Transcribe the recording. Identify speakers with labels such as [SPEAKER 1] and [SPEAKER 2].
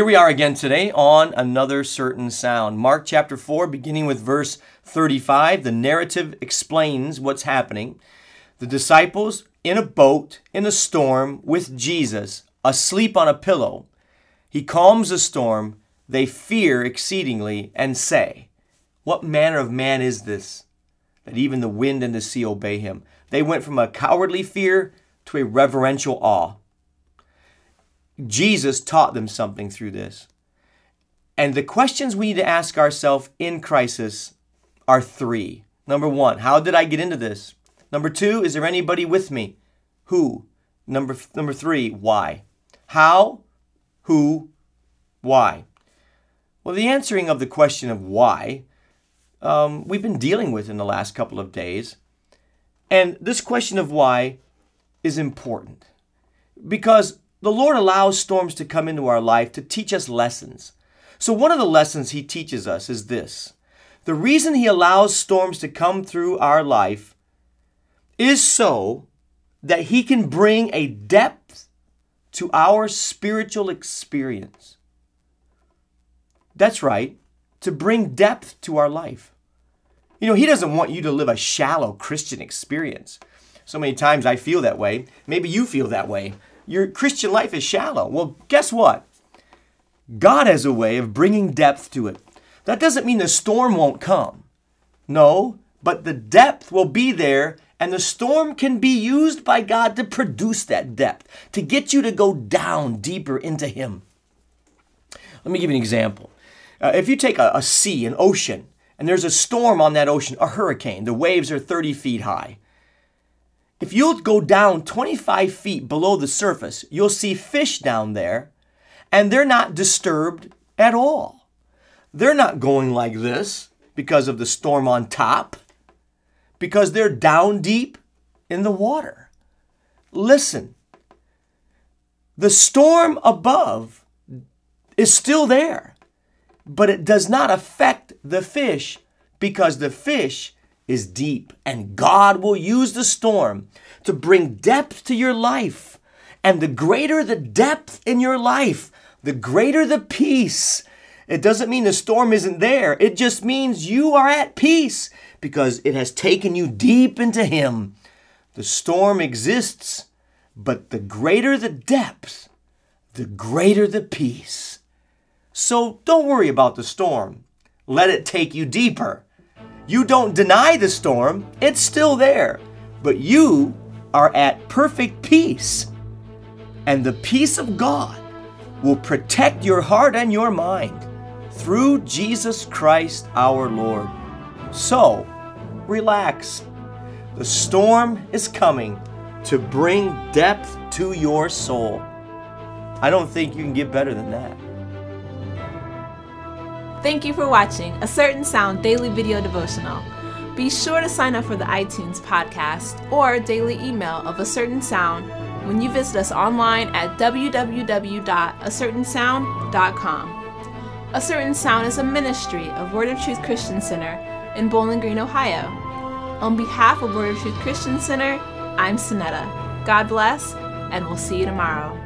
[SPEAKER 1] Here we are again today on Another Certain Sound. Mark chapter 4, beginning with verse 35, the narrative explains what's happening. The disciples in a boat, in a storm, with Jesus, asleep on a pillow. He calms the storm. They fear exceedingly and say, "What manner of man is this, that even the wind and the sea obey him?" They went from a cowardly fear to a reverential awe. Jesus taught them something through this. And the questions we need to ask ourselves in crisis are three. Number one, how did I get into this? Number two, is there anybody with me? Who? Number three, why? How? Who? Why? Well, the answering of the question of why, we've been dealing with in the last couple of days. And this question of why is important because the Lord allows storms to come into our life to teach us lessons. So one of the lessons He teaches us is this. The reason He allows storms to come through our life is so that He can bring a depth to our spiritual experience. That's right, to bring depth to our life. You know, He doesn't want you to live a shallow Christian experience. So many times I feel that way. Maybe you feel that way. Your Christian life is shallow. Well, guess what? God has a way of bringing depth to it. That doesn't mean the storm won't come. No, but the depth will be there, and the storm can be used by God to produce that depth, to get you to go down deeper into Him. Let me give you an example. If you take a sea, an ocean, and there's a storm on that ocean, a hurricane, the waves are 30 feet high. If you'll go down 25 feet below the surface, you'll see fish down there, and they're not disturbed at all. They're not going like this because of the storm on top, because they're down deep in the water. Listen, the storm above is still there, but it does not affect the fish because the fish is deep, and God will use the storm to bring depth to your life. And the greater the depth in your life, the greater the peace. It doesn't mean the storm isn't there. It just means you are at peace because it has taken you deep into Him. The storm exists, but the greater the depth, the greater the peace. So don't worry about the storm. Let it take you deeper. You don't deny the storm. It's still there. But you are at perfect peace. And the peace of God will protect your heart and your mind through Jesus Christ our Lord. So, relax. The storm is coming to bring depth to your soul. I don't think you can get better than that.
[SPEAKER 2] Thank you for watching A Certain Sound Daily Video Devotional. Be sure to sign up for the iTunes podcast or daily email of A Certain Sound when you visit us online at www.acertainsound.com. A Certain Sound is a ministry of Word of Truth Christian Center in Bowling Green, Ohio. On behalf of Word of Truth Christian Center, I'm Sonetta. God bless, and we'll see you tomorrow.